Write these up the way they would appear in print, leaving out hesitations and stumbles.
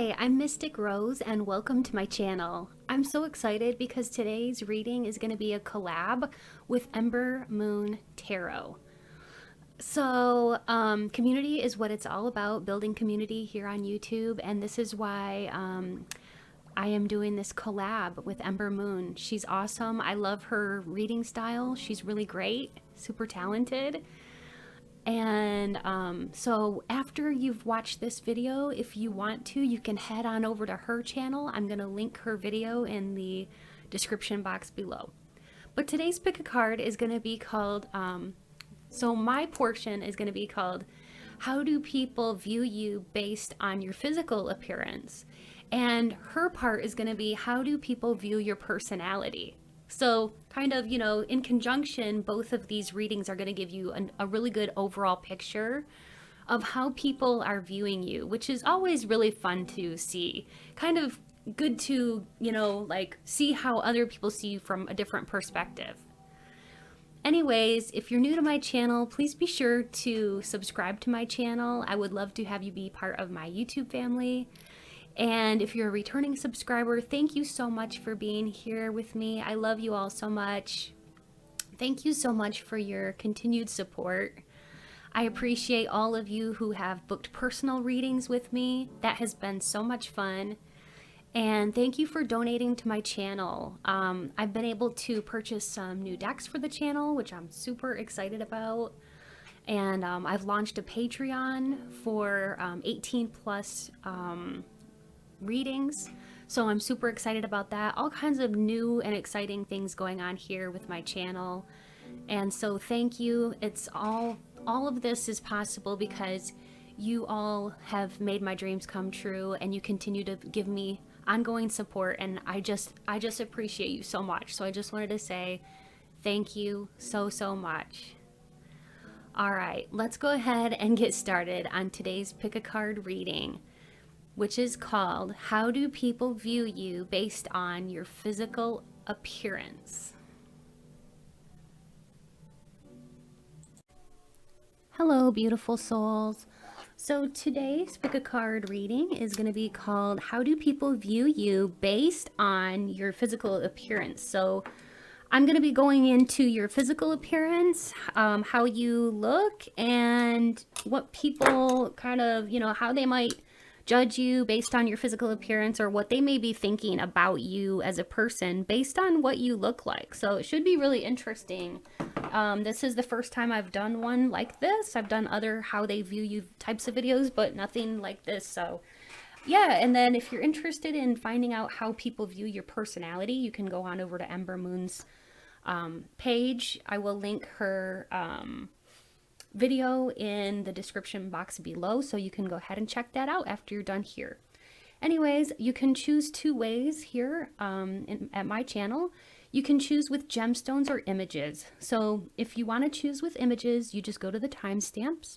Hi, I'm Mystic Rose and welcome to my channel. I'm so excited because today's reading is going to be a collab with Ember Moon Tarot. So, community is what it's all about, building community here on YouTube, and this is why I am doing this collab with Ember Moon. She's awesome. I love her reading style. She's really great, super talented. And so after you've watched this video, if you want to, you can head on over to her channel. I'm going to link her video in the description box below. But today's pick a card is going to be called, so my portion is going to be called, How Do People View You Based on Your Physical Appearance? And her part is going to be, How Do People View Your Personality? So kind of, you know, in conjunction, both of these readings are going to give you a really good overall picture of how people are viewing you, which is always really fun to see. Kind of good to, you know, like see how other people see you from a different perspective. Anyways, if you're new to my channel, please be sure to subscribe to my channel. I would love to have you be part of my YouTube family. And if you're a returning subscriber, thank you so much for being here with me. I love you all so much. Thank you so much for your continued support. I appreciate all of you who have booked personal readings with me. That has been so much fun. And thank you for donating to my channel. I've been able to purchase some new decks for the channel, which I'm super excited about. And I've launched a Patreon for 18 plus readings, so I'm super excited about that. All kinds of new and exciting things going on here with my channel, and so thank you. It's all of this is possible because you all have made my dreams come true, and you continue to give me ongoing support, and I just appreciate you so much. So I just wanted to say thank you so much. All right, let's go ahead and get started on today's pick a card reading, which is called, How Do People View You Based on Your Physical Appearance? Hello, beautiful souls. So today's pick a card reading is going to be called, How Do People View You Based on Your Physical Appearance? So I'm going to be going into your physical appearance, how you look, and what people kind of, you know, how they might judge you based on your physical appearance, or what they may be thinking about you as a person based on what you look like. So it should be really interesting. This is the first time I've done one like this. I've done other how they view you types of videos, but nothing like this. So yeah, and then if you're interested in finding out how people view your personality, you can go on over to Ember Moon's page. I will link her video in the description box below, so you can go ahead and check that out after you're done here. Anyways, you can choose two ways here at my channel. You can choose with gemstones or images. So if you want to choose with images, you just go to the timestamps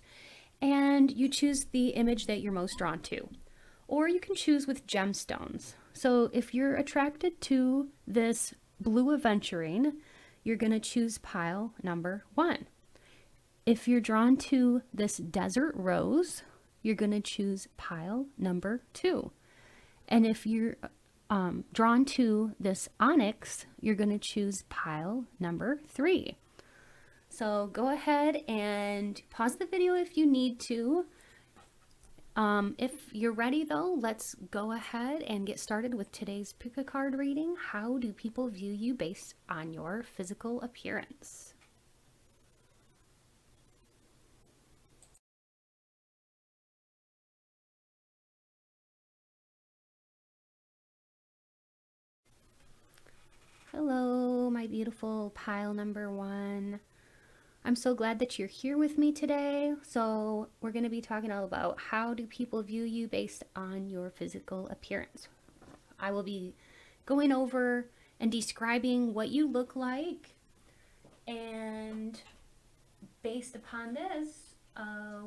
and you choose the image that you're most drawn to. Or you can choose with gemstones. So if you're attracted to this blue aventurine, you're going to choose pile number 1. If you're drawn to this desert rose, you're going to choose pile number 2. And if you're drawn to this onyx, you're going to choose pile number 3. So go ahead and pause the video if you need to. If you're ready though, let's go ahead and get started with today's pick a card reading. How do people view you based on your physical appearance? Hello, my beautiful pile number 1. I'm so glad that you're here with me today. So we're going to be talking all about how do people view you based on your physical appearance. I will be going over and describing what you look like, and based upon this,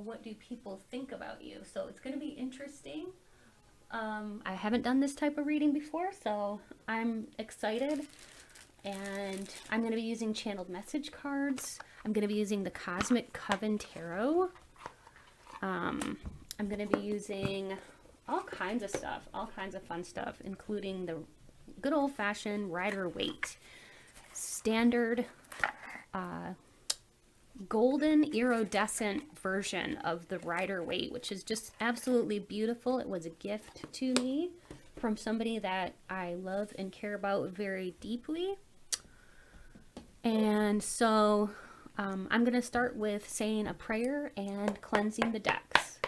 what do people think about you? So it's going to be interesting. I haven't done this type of reading before, so I'm excited. And I'm going to be using channeled message cards. I'm going to be using the Cosmic Coven Tarot. I'm going to be using all kinds of stuff, all kinds of fun stuff, including the good old-fashioned Rider-Waite standard golden iridescent version of the Rider-Waite, which is just absolutely beautiful. It was a gift to me from somebody that I love and care about very deeply. And so I'm going to start with saying a prayer and cleansing the decks.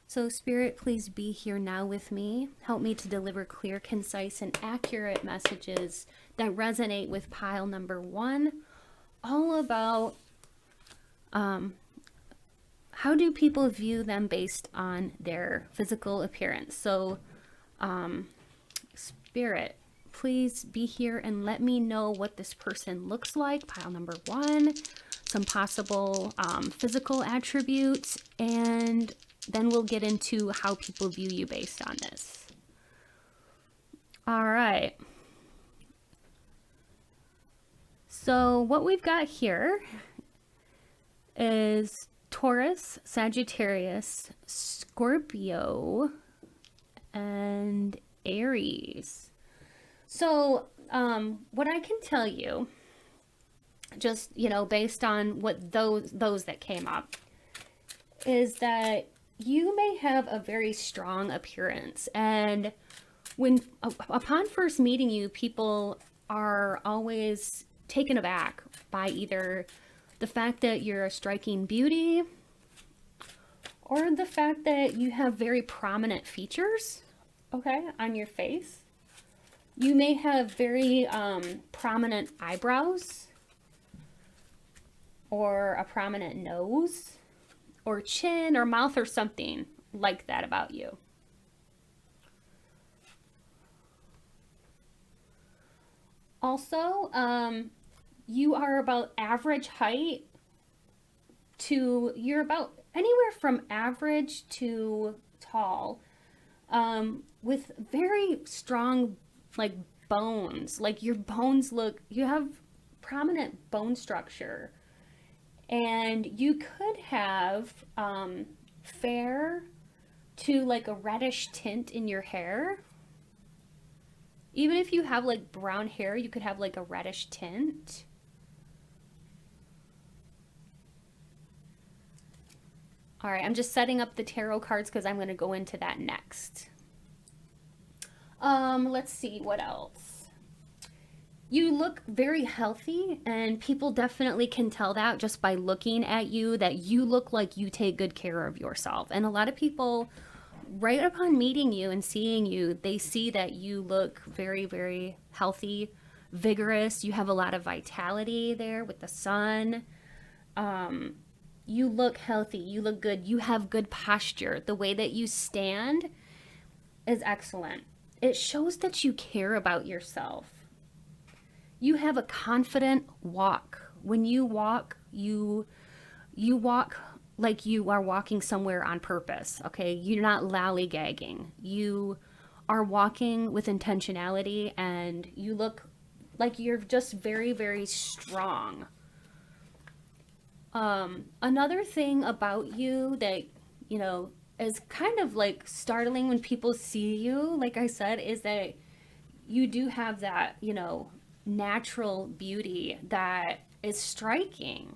So Spirit, please be here now with me. Help me to deliver clear, concise, and accurate messages that resonate with pile number 1, all about how do people view them based on their physical appearance. So Spirit, please be here and let me know what this person looks like, pile number 1, some possible physical attributes, and then we'll get into how people view you based on this. All right. So what we've got here is Taurus, Sagittarius, Scorpio, and Aries. So what I can tell you, just, you know, based on what those that came up, is that you may have a very strong appearance, and when upon first meeting you, people are always taken aback by either the fact that you're a striking beauty or the fact that you have very prominent features, okay, on your face. You may have very prominent eyebrows or a prominent nose or chin or mouth or something like that about you. Also, you are about average height to, you're about anywhere from average to tall, with very strong, like, bones. Like, your bones look, you have prominent bone structure. And you could have fair to like a reddish tint in your hair. Even if you have like brown hair, you could have like a reddish tint. All right, I'm just setting up the tarot cards because I'm going to go into that next. Let's see what else. You look very healthy, and people definitely can tell that just by looking at you, that you look like you take good care of yourself. And a lot of people, right upon meeting you and seeing you, they see that you look very, very healthy, vigorous. You have a lot of vitality there with the sun. You look healthy. You look good. You have good posture. The way that you stand is excellent. It shows that you care about yourself. You have a confident walk. When you walk, you walk like you are walking somewhere on purpose, okay? You're not lollygagging. You are walking with intentionality, and you look like you're just very, very strong. Another thing about you that, you know, is kind of like startling when people see you, like I said, is that you do have that, you know, natural beauty that is striking,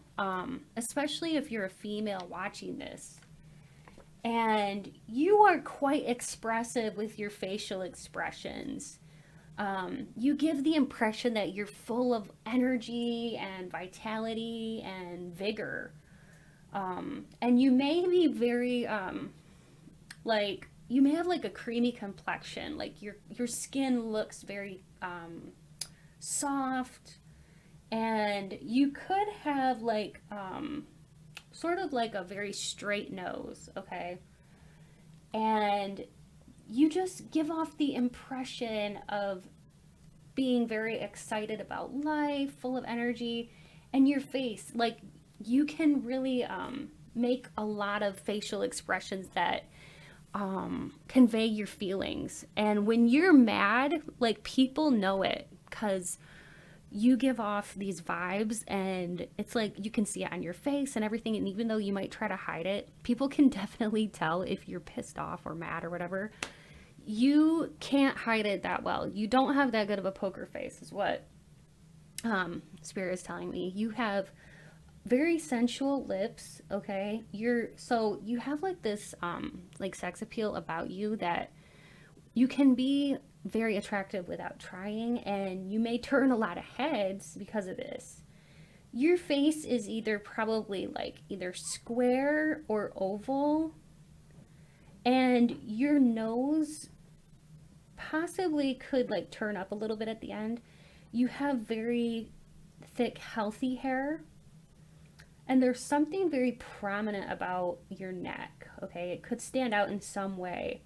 especially if you're a female watching this. And you are quite expressive with your facial expressions. You give the impression that you're full of energy and vitality and vigor. And you may be very, like, you may have like a creamy complexion. Like your skin looks very soft, and you could have like sort of like a very straight nose, okay? And you just give off the impression of being very excited about life, full of energy. And your face, like, you can really make a lot of facial expressions that convey your feelings. And when you're mad, like, people know it, because you give off these vibes, and it's like you can see it on your face and everything. And even though you might try to hide it, people can definitely tell if you're pissed off or mad or whatever. You can't hide it that well. You don't have that good of a poker face, is what Spirit is telling me. You have very sensual lips, okay? You have like this like sex appeal about you that you can be very attractive without trying, and you may turn a lot of heads because of this. Your face is either probably like either square or oval, and your nose possibly could like turn up a little bit at the end. You have very thick, healthy hair, and there's something very prominent about your neck, okay? It could stand out in some way.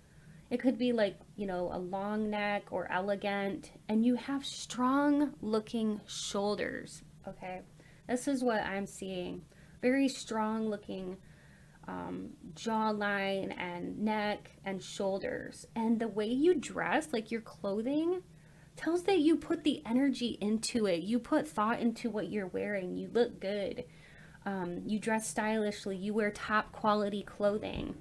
It could be like, a long neck or elegant, and you have strong looking shoulders, okay? This is what I'm seeing. Very strong looking jawline and neck and shoulders. And the way you dress, like your clothing, tells that you put the energy into it. You put thought into what you're wearing. You look good. You dress stylishly. You wear top quality clothing.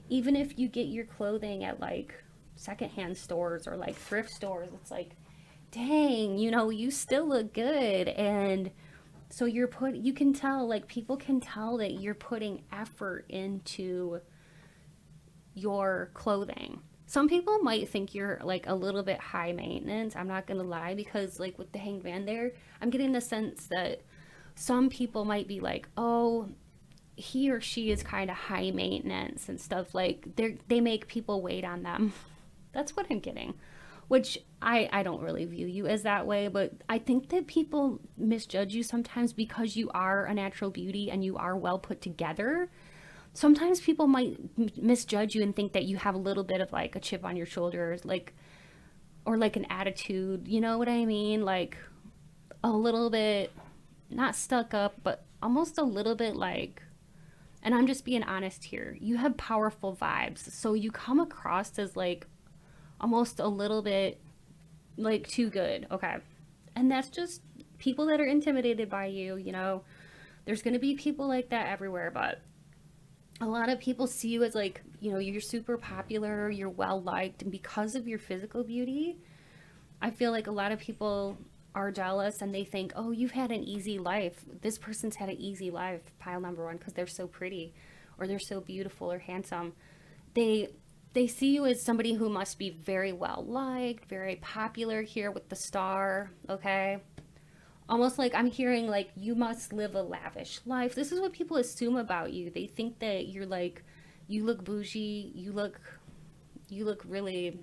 Even if you get your clothing at like secondhand stores or like thrift stores, it's like, dang, you still look good. And so you can tell, like people can tell that you're putting effort into your clothing. Some people might think you're like a little bit high maintenance. I'm not gonna lie, because like with the hanged man there, I'm getting the sense that some people might be like, oh, he or she is kind of high maintenance and stuff. Like they make people wait on them. That's what I'm getting, which I don't really view you as that way, but I think that people misjudge you sometimes because you are a natural beauty and you are well put together. Sometimes people might misjudge you and think that you have a little bit of like a chip on your shoulders, like, or like an attitude, you know what I mean? Like a little bit, not stuck up, but almost a little bit like, and I'm just being honest here, you have powerful vibes. So you come across as like almost a little bit like too good, okay? And that's just people that are intimidated by you, There's going to be people like that everywhere, but a lot of people see you as like, you're super popular, you're well liked, and because of your physical beauty, I feel like a lot of people are jealous and they think, oh, you've had an easy life. This person's had an easy life, pile number one, because they're so pretty or they're so beautiful or handsome. They see you as somebody who must be very well liked, very popular here with the star, okay? Almost like I'm hearing like you must live a lavish life. This is what people assume about you. They think that you're like, you look bougie, you look really,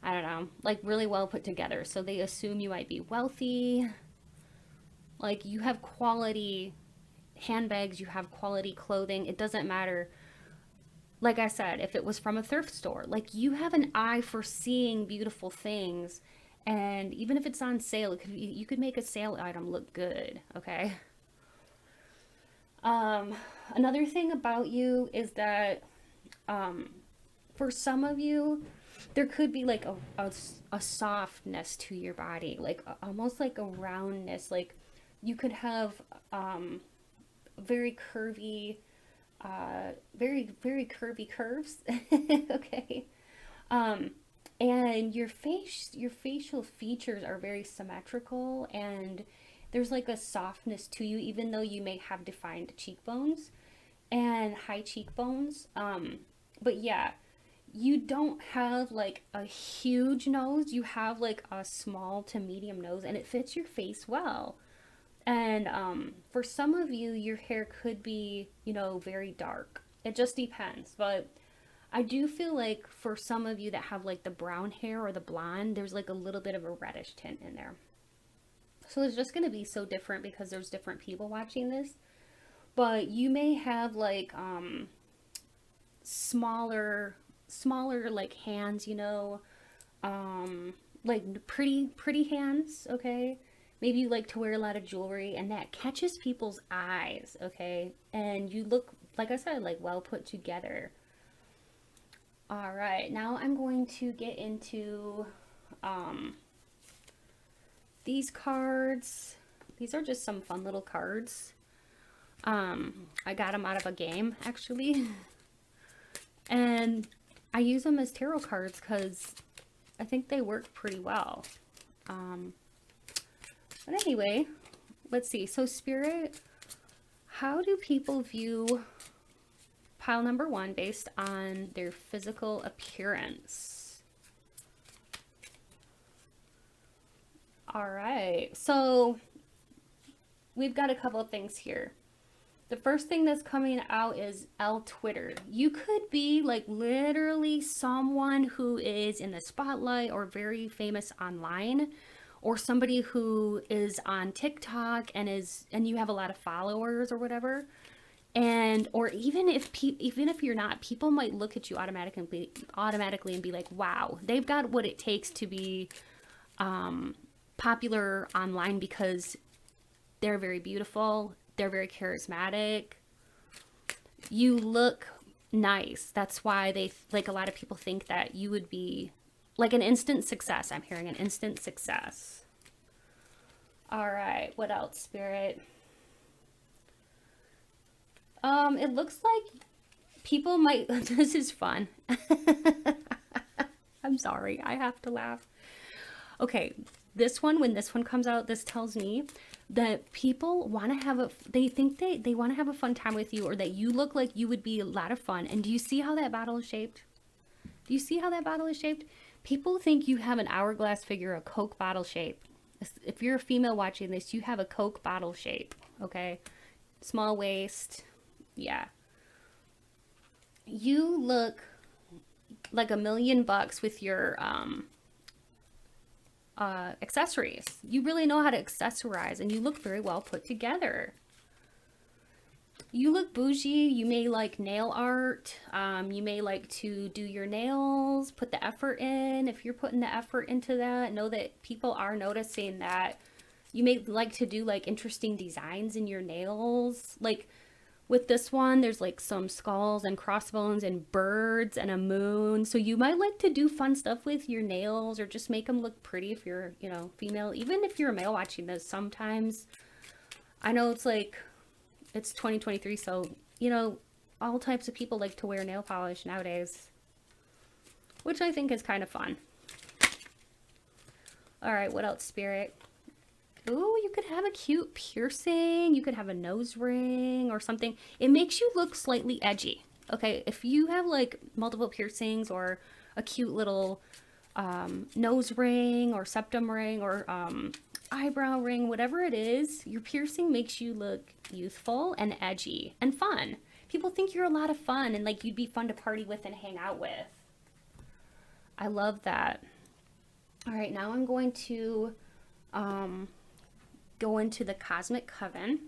I don't know, like really well put together. So they assume you might be wealthy. Like you have quality handbags, you have quality clothing. It doesn't matter. Like I said, if it was from a thrift store, like you have an eye for seeing beautiful things. And even if it's on sale, you could make a sale item look good, okay? Another thing about you is that for some of you, there could be like a softness to your body, like almost like a roundness. Like you could have very curvy, very, very curvy curves, okay? And your facial features are very symmetrical, and there's like a softness to you, even though you may have defined cheekbones and high cheekbones. But yeah, you don't have like a huge nose. You have like a small to medium nose, and it fits your face well. And for some of you, your hair could be, very dark. It just depends, but I do feel like for some of you that have like the brown hair or the blonde, there's like a little bit of a reddish tint in there. So it's just going to be so different because there's different people watching this. But you may have like smaller like hands, like pretty hands, okay? Maybe you like to wear a lot of jewelry and that catches people's eyes, okay? And you look, like I said, like well put together. All right, now I'm going to get into these cards. These are just some fun little cards. I got them out of a game, actually. And I use them as tarot cards because I think they work pretty well. But anyway, let's see. So Spirit, how do people view pile number 1 based on their physical appearance? All right, so we've got a couple of things here. The first thing that's coming out is Twitter. You could be like literally someone who is in the spotlight or very famous online, or somebody who is on TikTok and you have a lot of followers or whatever. And or even if you're not, people might look at you automatically and be like, wow, they've got what it takes to be popular online because they're very beautiful. They're very charismatic. You look nice. That's why they, like, a lot of people think that you would be like an instant success. I'm hearing an instant success. All right, what else, Spirit? It looks like people might, this is fun. I'm sorry, I have to laugh. Okay, when this one comes out, this tells me that people want to have they think they want to have a fun time with you, or that you look like you would be a lot of fun. And do you see how that bottle is shaped? Do you see how that bottle is shaped? People think you have an hourglass figure, a Coke bottle shape. If you're a female watching this, you have a Coke bottle shape, okay? Small waist, yeah. You look like $1 million with your accessories. You really know how to accessorize, and you look very well put together. You look bougie. You may like nail art. You may like to do your nails, put the effort in. If you're putting the effort into that, know that people are noticing that. You may like to do like interesting designs in your nails. Like with this one, there's like some skulls and crossbones and birds and a moon. So you might like to do fun stuff with your nails, or just make them look pretty if you're, you know, female. Even if you're a male watching this, sometimes, I know it's like, it's 2023, so, you know, all types of people like to wear nail polish nowadays, which I think is kind of fun. All right, what else, Spirit? Ooh, you could have a cute piercing. You could have a nose ring or something. It makes you look slightly edgy. Okay, if you have like multiple piercings or a cute little nose ring or septum ring or eyebrow ring, whatever it is, your piercing makes you look youthful and edgy and fun. People think you're a lot of fun and like you'd be fun to party with and hang out with. I love that. All right, now I'm going to go into the Cosmic Coven.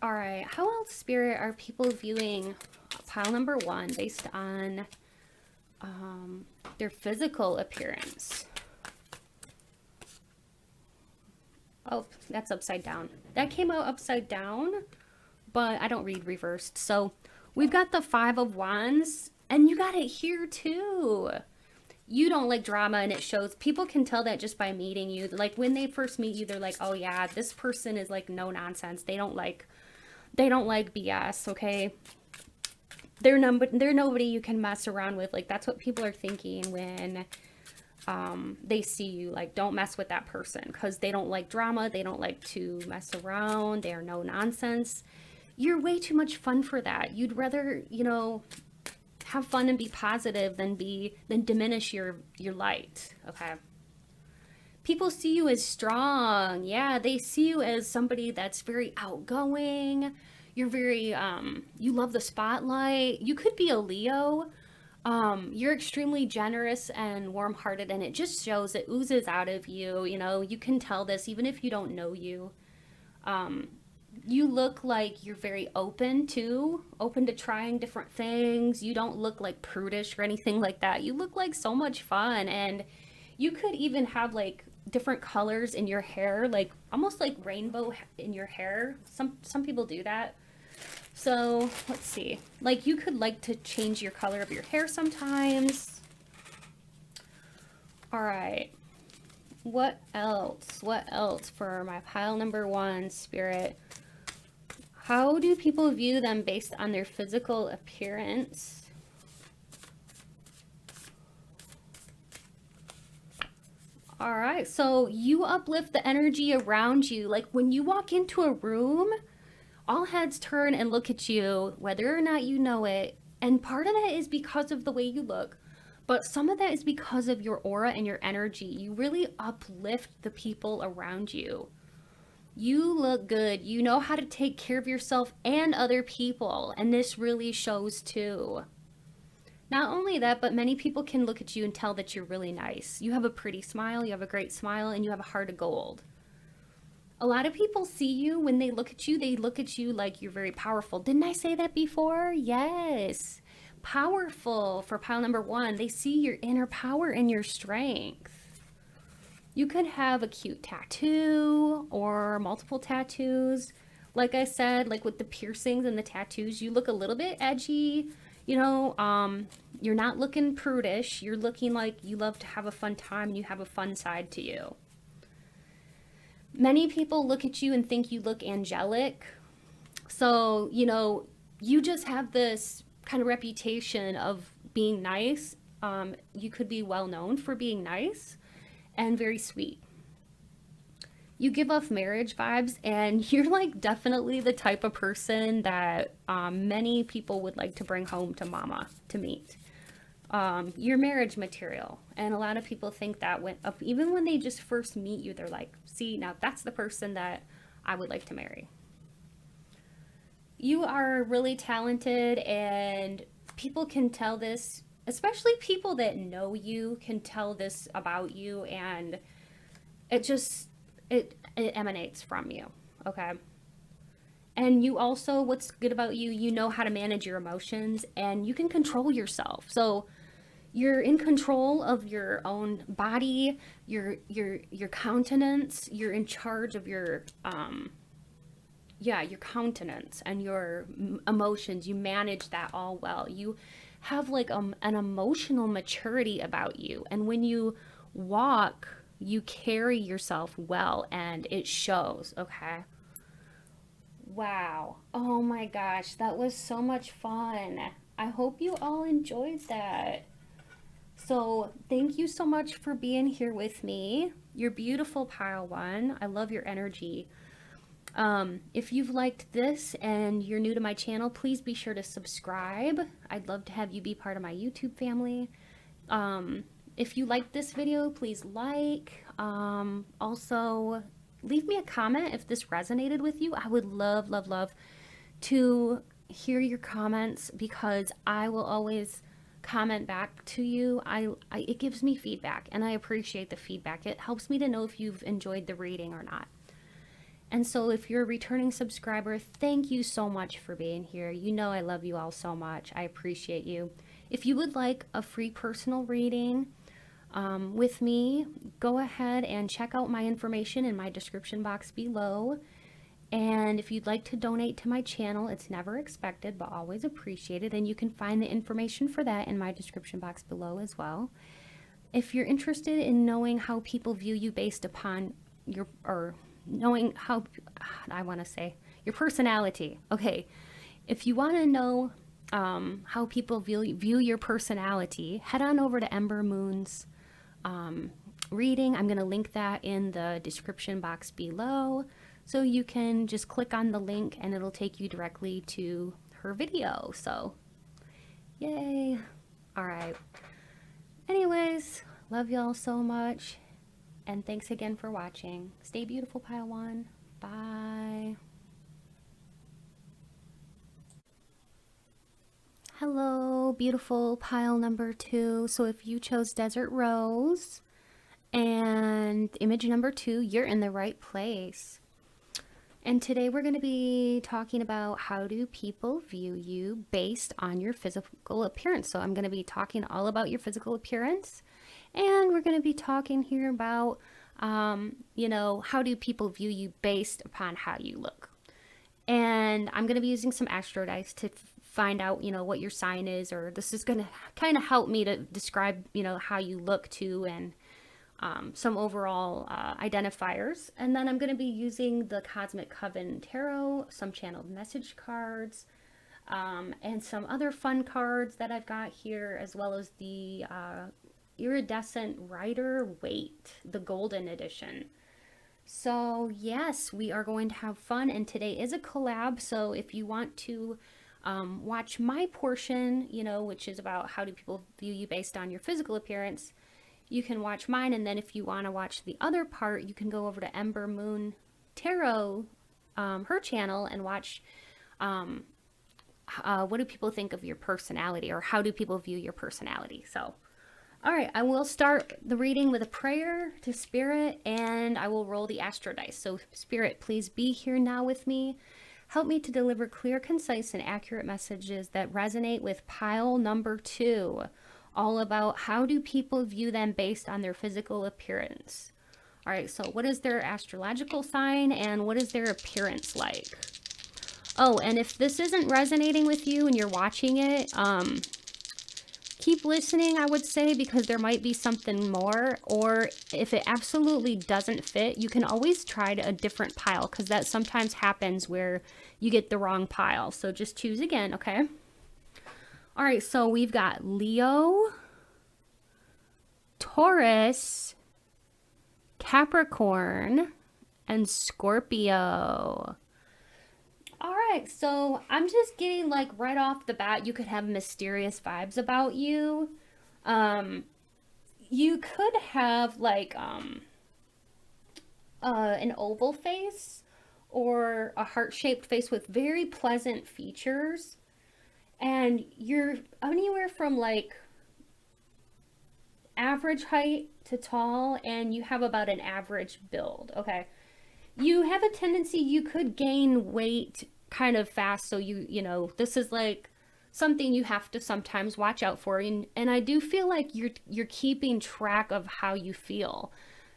All right, how else, Spirit, are people viewing pile number 1 based on their physical appearance? Oh, that's upside down. That came out upside down, but I don't read reversed. So we've got the 5 of Wands, and you got it here too. You don't like drama, and it shows. People can tell that just by meeting you. Like when they first meet you, they're like, oh yeah, this person is like no nonsense. They don't like BS, okay? They're nobody you can mess around with. Like that's what people are thinking when they see you. Like, don't mess with that person, because they don't like drama. They don't like to mess around. They are no nonsense. You're way too much fun for that. You'd rather, you know, have fun and be positive than diminish your light. Okay, people see you as strong. Yeah, they see you as somebody that's very outgoing. You're very you love the spotlight. You could be a Leo. You're extremely generous and warm-hearted, and it just shows. It oozes out of you. You know, you can tell this even if you don't know you. You look like you're very open to trying different things. You don't look like prudish or anything like that. You look like so much fun, and you could even have like different colors in your hair, like almost like rainbow in your hair. Some people do that. So let's see, like you could like to change your color of your hair sometimes. All right, What else? What else for my pile number 1, Spirit? How do people view them based on their physical appearance? All right, so you uplift the energy around you. Like when you walk into a room, all heads turn and look at you, whether or not you know it. And part of that is because of the way you look, but some of that is because of your aura and your energy. You really uplift the people around you. You look good. You know how to take care of yourself and other people, and this really shows too. Not only that, but many people can look at you and tell that you're really nice. You have a pretty smile, you have a great smile, and you have a heart of gold. A lot of people see you, when they look at you like you're very powerful. Didn't I say that before? Yes. Powerful for pile number 1. They see your inner power and your strength. You could have a cute tattoo or multiple tattoos. Like I said, like with the piercings and the tattoos, you look a little bit edgy. You know, you're not looking prudish. You're looking like you love to have a fun time and you have a fun side to you. Many people look at you and think you look angelic. So, you know, you just have this kind of reputation of being nice. You could be well known for being nice and very sweet. You give off marriage vibes, and you're like definitely the type of person that many people would like to bring home to mama to meet. You're marriage material, and a lot of people think that even when they just first meet you, they're like, see, now that's the person that I would like to marry. You are really talented, and people can tell this, especially people that know you can tell this about you, and it emanates from you, okay? And you also, what's good about you, you know how to manage your emotions, and you can control yourself. So you're in control of your own body, your countenance. You're in charge of your your countenance and your emotions. You manage that all well. You have like an emotional maturity about you, and when you walk, you carry yourself well, and it shows, okay? Wow. Oh my gosh, that was so much fun. I hope you all enjoyed that. So thank you so much for being here with me. You're beautiful, pile 1. I love your energy. If you've liked this and you're new to my channel, please be sure to subscribe. I'd love to have you be part of my YouTube family. If you liked this video, please like. Also, leave me a comment if this resonated with you. I would love, love, love to hear your comments, because I will always comment back to you. It gives me feedback, and I appreciate the feedback. It helps me to know if you've enjoyed the reading or not. And so if you're a returning subscriber, thank you so much for being here. You know I love you all so much. I appreciate you. If you would like a free personal reading with me, go ahead and check out my information in my description box below. And if you'd like to donate to my channel, it's never expected but always appreciated, and you can find the information for that in my description box below as well. If you're interested in knowing how people view you based upon your, or knowing how, I want to say, your personality. Okay, if you want to know how people view your personality, head on over to Ember Moon's reading. I'm going to link that in the description box below, so you can just click on the link and it'll take you directly to her video. So yay. All right, anyways, love y'all so much, and thanks again for watching. Stay beautiful, pile 1. Bye. Hello, beautiful pile number 2. So if you chose Desert Rose and image number 2, you're in the right place. And today we're going to be talking about how do people view you based on your physical appearance. So I'm going to be talking all about your physical appearance, and we're going to be talking here about, you know, how do people view you based upon how you look. And I'm going to be using some astro dice to find out, you know, what your sign is, or this is going to kind of help me to describe, you know, how you look too, and some overall identifiers. And then I'm going to be using the Cosmic Coven Tarot, some channeled message cards, and some other fun cards that I've got here, as well as the Iridescent Rider Waite, the golden edition. So yes, we are going to have fun, and today is a collab, so if you want to watch my portion, you know, which is about how do people view you based on your physical appearance, you can watch mine. And then if you want to watch the other part, you can go over to Ember Moon Tarot, her channel, and watch what do people think of your personality, or how do people view your personality. So all right, I will start the reading with a prayer to Spirit, and I will roll the astro dice. So Spirit, please be here now with me. Help me to deliver clear, concise, and accurate messages that resonate with pile number 2, all about how do people view them based on their physical appearance. All right, so what is their astrological sign, and what is their appearance like? Oh, and if this isn't resonating with you and you're watching it, keep listening, I would say, because there might be something more. Or if it absolutely doesn't fit, you can always try a different pile, because that sometimes happens where you get the wrong pile. So just choose again, okay? All right, so we've got Leo, Taurus, Capricorn, and Scorpio. All right, so I'm just getting, like, right off the bat, you could have mysterious vibes about you. You could have, like, an oval face or a heart-shaped face with very pleasant features. And you're anywhere from, like, average height to tall, and you have about an average build, okay? You have a tendency, you could gain weight kind of fast, so you know, this is like something you have to sometimes watch out for. And I do feel like you're keeping track of how you feel.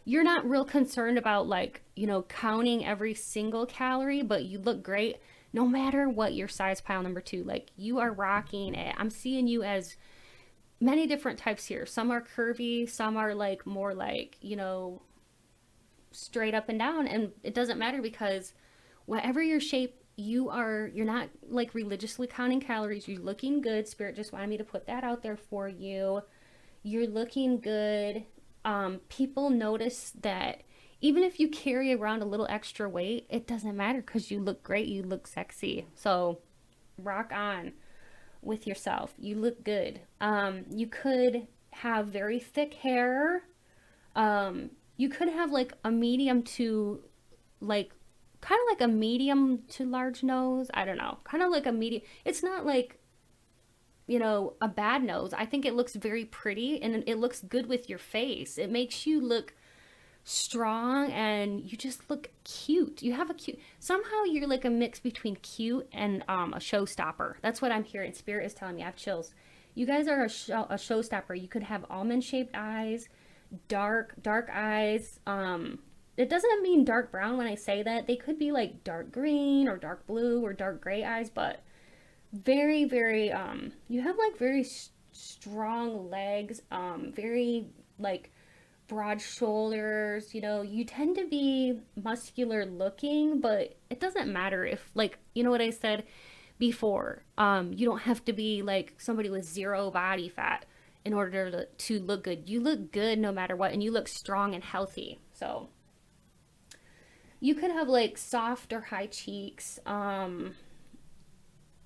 You're not real concerned about, like, you know, counting every single calorie, but you look great no matter what your size pile number 2. Like, you are rocking it. I'm seeing you as many different types here. Some are curvy, some are like more like, you know, straight up and down, and it doesn't matter, because whatever your shape, you're not like religiously counting calories. You're looking good. Spirit just wanted me to put that out there for you. You're looking good. People notice that even if you carry around a little extra weight, it doesn't matter, because you look great. You look sexy. So rock on with yourself. You look good. You could have very thick hair. You could have like a medium to, like, kind of like a medium to large nose. I don't know. Kind of like a medium. It's not like, you know, a bad nose. I think it looks very pretty, and it looks good with your face. It makes you look strong, and you just look cute. You have a cute, somehow you're like a mix between cute and a showstopper. That's what I'm hearing. Spirit is telling me. I have chills. You guys are a showstopper. You could have almond shaped eyes, dark eyes. It doesn't mean dark brown when I say that. They could be like dark green or dark blue or dark gray eyes, but very, very, you have like very strong legs, very like broad shoulders. You know, you tend to be muscular looking, but it doesn't matter if, like, you know what I said before, you don't have to be like somebody with 0 body fat in order to look good. You look good no matter what, and you look strong and healthy. So you could have like soft or high cheeks.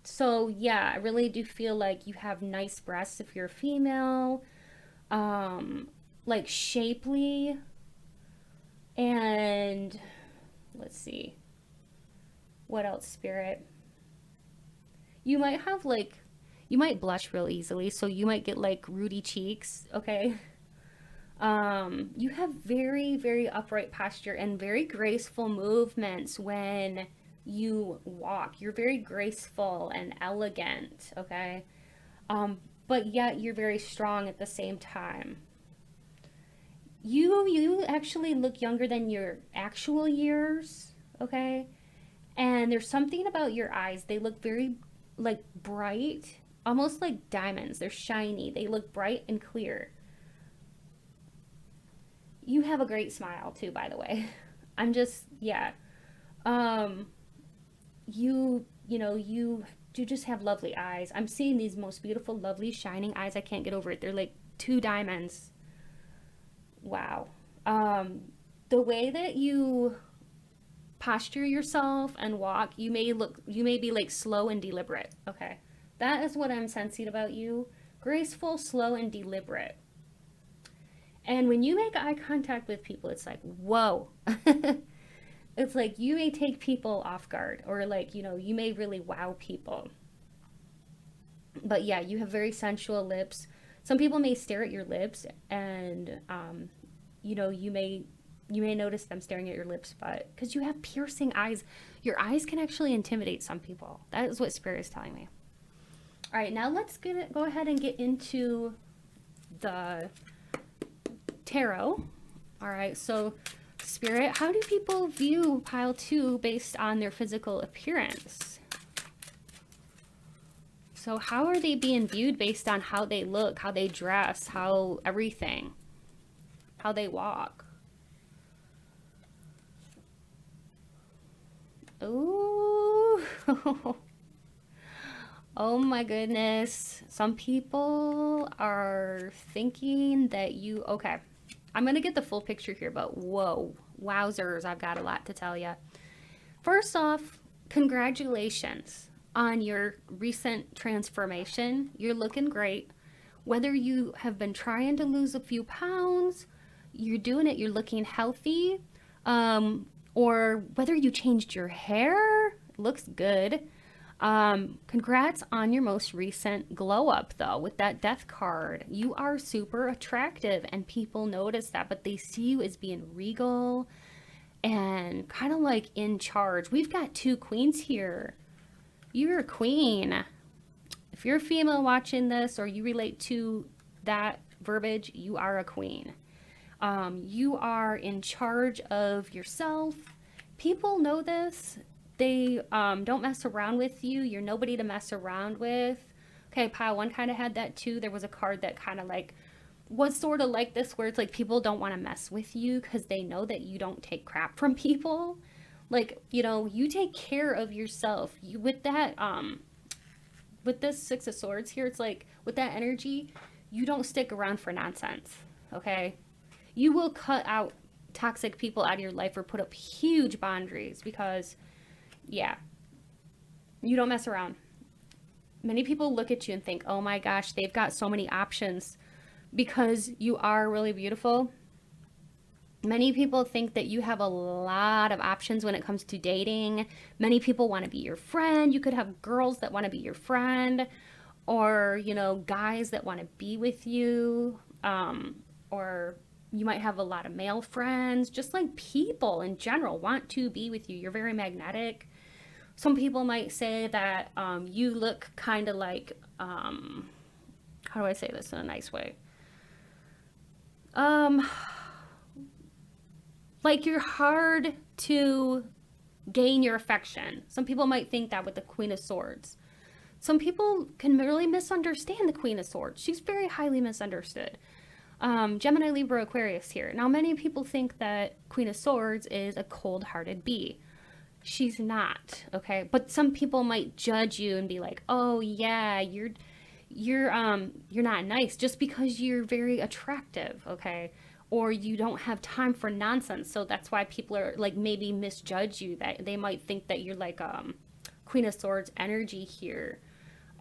So yeah, I really do feel like you have nice breasts if you're a female, like shapely. And let's see, what else, Spirit? You might have like, you might blush real easily, so you might get like ruddy cheeks, okay? You have very, very upright posture and very graceful movements when you walk. You're very graceful and elegant, okay? But yet you're very strong at the same time. You actually look younger than your actual years, okay? And there's something about your eyes. They look very like bright, almost like diamonds. They're shiny. They look bright and clear. You have a great smile too, by the way. I'm just, yeah. Um, you just have lovely eyes. I'm seeing these most beautiful, lovely, shining eyes. I can't get over it. They're like two diamonds. Wow. Um, the way that you posture yourself and walk, you may be like slow and deliberate. Okay. That is what I'm sensing about you. Graceful, slow, and deliberate. And when you make eye contact with people, it's like, whoa. It's like you may take people off guard, or like, you may really wow people. But yeah, you have very sensual lips. Some people may stare at your lips, and you may notice them staring at your lips, but because you have piercing eyes, your eyes can actually intimidate some people. That is what Spirit is telling me. All right, now let's go ahead and get into the tarot. All right, so Spirit, how do people view pile 2 based on their physical appearance? So how are they being viewed based on how they look, how they dress, how everything, how they walk? Ooh. Oh my goodness. Some people are thinking that okay, I'm going to get the full picture here, but whoa, wowzers, I've got a lot to tell you. First off, congratulations on your recent transformation. You're looking great. Whether you have been trying to lose a few pounds, you're doing it, you're looking healthy, or whether you changed your hair, looks good. Congrats on your most recent glow up though, with that death card. You are super attractive and people notice that, but they see you as being regal and kind of like in charge. We've got 2 queens here. You're a queen. If you're a female watching this or you relate to that verbiage, you are a queen. You are in charge of yourself. People know this. They don't mess around with you. You're nobody to mess around with. Okay, pile 1 kind of had that too. There was a card that kind of like was sort of like this, where it's like people don't want to mess with you because they know that you don't take crap from people. Like, you take care of yourself. You with that with this 6 of Swords here, it's like with that energy, you don't stick around for nonsense. Okay? You will cut out toxic people out of your life or put up huge boundaries because, yeah, you don't mess around. Many people look at you and think, oh my gosh, they've got so many options because you are really beautiful. Many people think that you have a lot of options when it comes to dating. Many people want to be your friend. You could have girls that want to be your friend, or, guys that want to be with you, or you might have a lot of male friends. Just like people in general want to be with you. You're very magnetic. Some people might say that you look kind of like, how do I say this in a nice way? Like you're hard to gain your affection. Some people might think that with the Queen of Swords. Some people can really misunderstand the Queen of Swords. She's very highly misunderstood. Gemini, Libra, Aquarius here. Now, many people think that Queen of Swords is a cold-hearted bee. She's not, okay? But some people might judge you and be like, "Oh yeah, you're not nice just because you're very attractive, okay? Or you don't have time for nonsense." So that's why people are like maybe misjudge you. That they might think that you're like Queen of Swords energy here.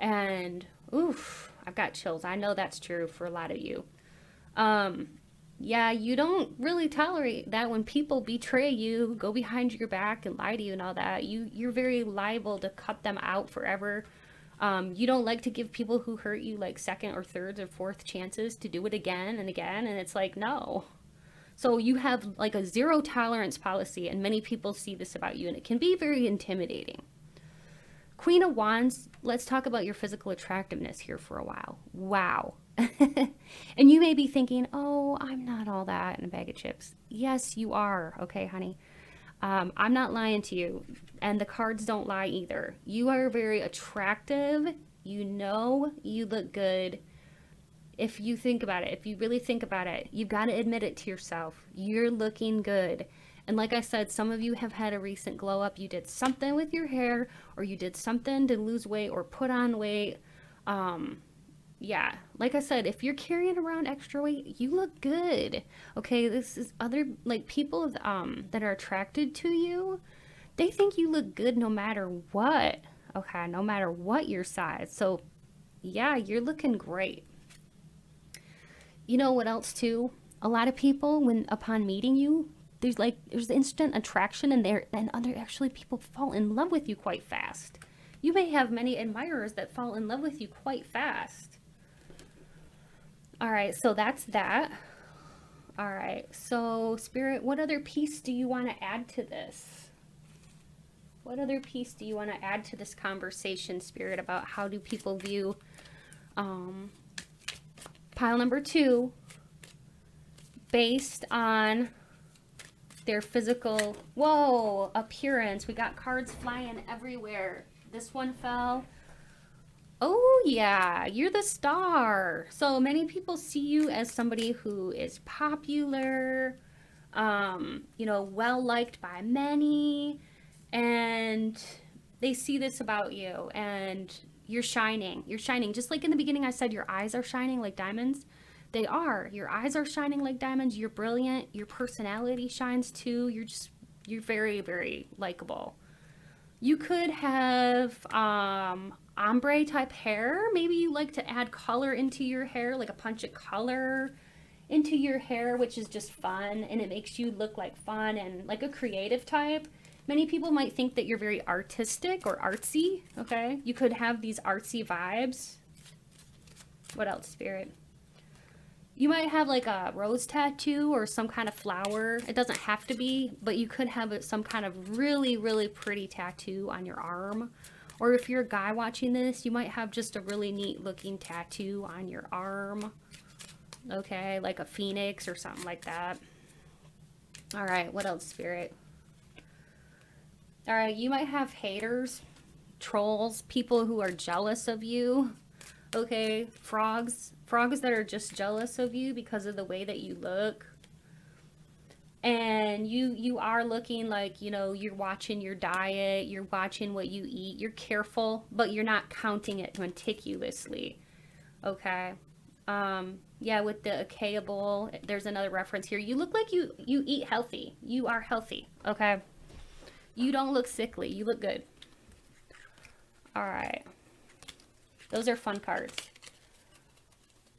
And oof, I've got chills. I know that's true for a lot of you. Yeah, you don't really tolerate that when people betray you, go behind your back and lie to you and all that. You're very liable to cut them out forever. You don't like to give people who hurt you like second or third or fourth chances to do it again and again. And it's like, no. So you have like a 0 tolerance policy, and many people see this about you, and it can be very intimidating. Queen of Wands, let's talk about your physical attractiveness here for a while. Wow. And you may be thinking, oh, I'm not all that in a bag of chips. Yes, you are. Okay, honey. I'm not lying to you. And the cards don't lie either. You are very attractive. You know you look good. if you think about it, if you really think about it, you've got to admit it to yourself. You're looking good. And like I said, some of you have had a recent glow up. You did something with your hair, or you did something to lose weight or put on weight. Yeah, like I said, if you're carrying around extra weight, you look good. Okay, this is other like people that are attracted to you, they think you look good no matter what. Okay, no matter what your size. So yeah, you're looking great. You know what else too? A lot of people, when upon meeting you, there's instant attraction, and other actually people fall in love with you quite fast. You may have many admirers that fall in love with you quite fast. All right, so that's that. All right, so Spirit, what other piece do you want to add to this? What other piece do you want to add to this conversation, Spirit, about how do people view pile number 2 based on their physical, whoa, appearance? We got cards flying everywhere. This one fell. Oh yeah, you're the star. So many people see you as somebody who is popular, you know, well liked by many, and they see this about you, and you're shining. You're shining. Just like in the beginning I said your eyes are shining like diamonds. They are. Your eyes are shining like diamonds. You're brilliant. Your personality shines too. You're very, very likable. You could have ombre type hair. Maybe you like to add color into your hair, like a punch of color into your hair, which is just fun, and it makes you look like fun and like a creative type. Many people might think that you're very artistic or artsy, okay? You could have these artsy vibes. What else, Spirit? You might have like a rose tattoo or some kind of flower. It doesn't have to be, but you could have some kind of really, really pretty tattoo on your arm. Or if you're a guy watching this, you might have just a really neat looking tattoo on your arm. Okay, like a phoenix or something like that. All right, what else, Spirit? All right, you might have haters, trolls, people who are jealous of you. Okay, frogs that are just jealous of you because of the way that you look. And you are looking like, you know, you're watching your diet, you're watching what you eat, you're careful, but you're not counting it meticulously. Okay. Yeah, with the acai bowl, there's another reference here. You look like you eat healthy. You are healthy. Okay. You don't look sickly. You look good. All right. Those are fun cards.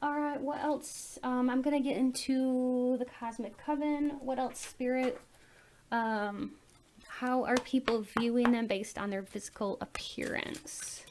All right, what else? I'm going to get into the Cosmic Coven. What else, Spirit? How are people viewing them based on their physical appearance?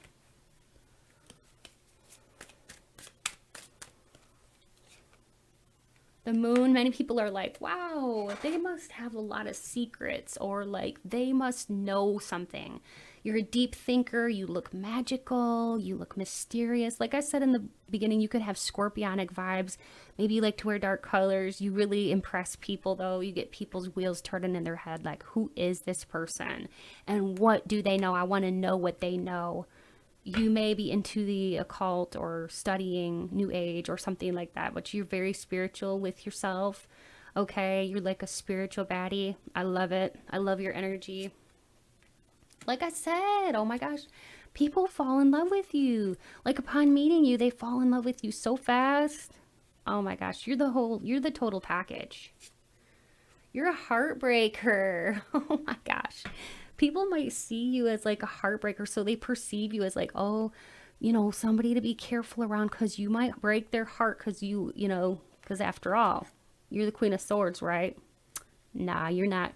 The Moon, many people are like, wow, they must have a lot of secrets, or like they must know something. You're a deep thinker, you look magical, you look mysterious. Like I said in the beginning, you could have scorpionic vibes. Maybe you like to wear dark colors. You really impress people though. You get people's wheels turning in their head like, who is this person? And what do they know? I want to know what they know. You may be into the occult or studying New Age or something like that, but you're very spiritual with yourself. Okay, you're like a spiritual baddie. I love it. I love your energy. Like I said, oh my gosh, people fall in love with you. Like upon meeting you, they fall in love with you so fast. Oh my gosh, you're the total package. You're a heartbreaker. Oh my gosh. People might see you as like a heartbreaker, so they perceive you as like, oh, you know, somebody to be careful around because you might break their heart because you know, because after all, you're the Queen of Swords, right? Nah, you're not.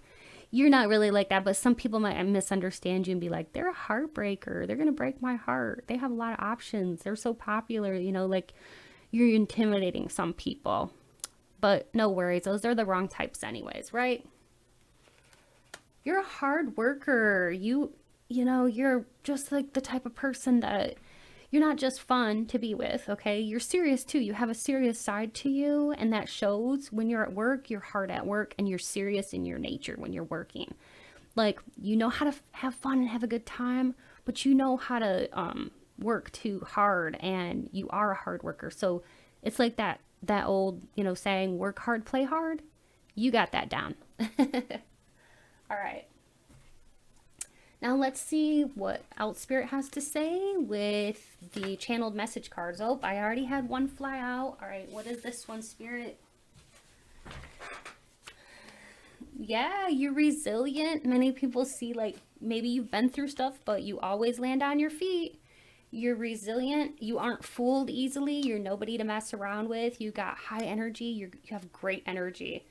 You're not really like that, but some people might misunderstand you and be like, they're a heartbreaker. They're going to break my heart. They have a lot of options. They're so popular, you know, like you're intimidating some people. But no worries. Those are the wrong types anyways, right? You're a hard worker. You know, you're just like the type of person that you're not just fun to be with, okay? You're serious too. You have a serious side to you, and that shows when you're at work. You're hard at work, and you're serious in your nature when you're working. Like, you know how to have fun and have a good time, but you know how to work too hard, and you are a hard worker. So It's like that old, saying, work hard, play hard. You got that down. All right. Now let's see what else Spirit has to say with the channeled message cards. Oh, I already had one fly out. All right, what is this one, Spirit? Yeah, you're resilient. Many people see, like, maybe you've been through stuff, but you always land on your feet. You're resilient. You aren't fooled easily. You're nobody to mess around with. You got high energy. You have great energy.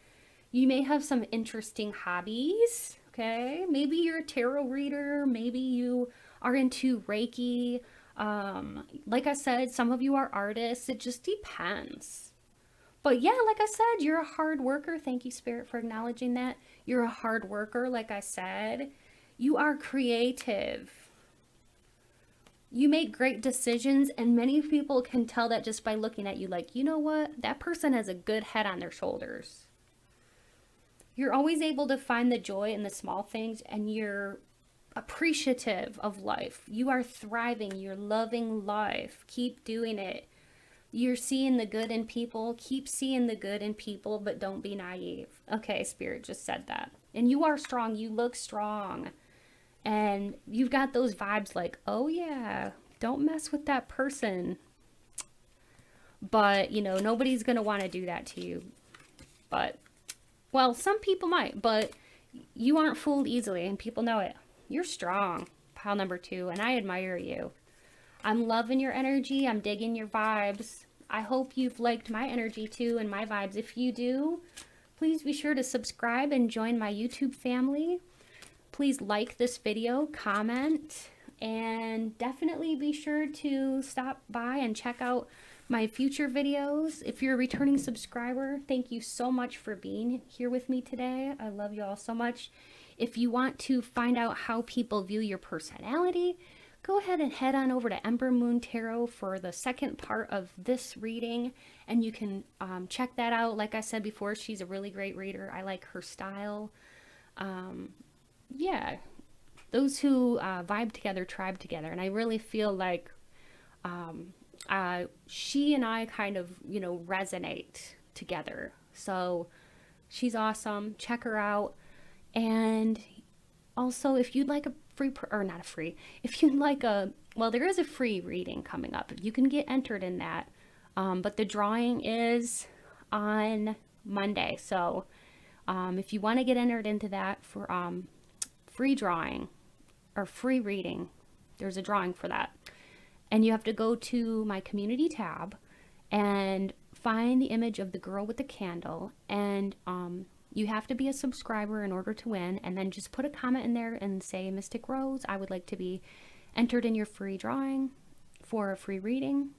You may have some interesting hobbies. Okay, maybe you're a tarot reader. Maybe you are into Reiki. Like I said, some of you are artists. It just depends. But yeah, like I said, you're a hard worker. Thank you, Spirit, for acknowledging that. You're a hard worker, like I said. You are creative. You make great decisions, and many people can tell that just by looking at you, like, you know what? That person has a good head on their shoulders. You're always able to find the joy in the small things, and you're appreciative of life. You are thriving. You're loving life. Keep doing it. You're seeing the good in people. Keep seeing the good in people, but don't be naive. Okay, Spirit just said that. And you are strong. You look strong. And you've got those vibes like, oh yeah, don't mess with that person. But, nobody's going to want to do that to you. But, well, some people might, but you aren't fooled easily, and people know it. You're strong, pile number 2, and I admire you. I'm loving your energy. I'm digging your vibes. I hope you've liked my energy too and my vibes. If you do, please be sure to subscribe and join my YouTube family. Please like this video, comment, and definitely be sure to stop by and check out my future videos. If you're a returning subscriber, thank you so much for being here with me today. I love you all so much. If you want to find out how people view your personality, go ahead and head on over to Ember Moon Tarot for the second part of this reading, and you can check that out. Like I said before, she's a really great reader. I like her style. Yeah, those who vibe together, tribe together, and I really feel like she and I kind of, resonate together. So she's awesome. Check her out. And also, if you'd like a free, if you'd like well, there is a free reading coming up. You can get entered in that. But the drawing is on Monday. So if you want to get entered into that for free drawing or free reading, there's a drawing for that. And you have to go to my community tab and find the image of the girl with the candle, and you have to be a subscriber in order to win, and then just put a comment in there and say, Mystic Rose, I would like to be entered in your free drawing for a free reading,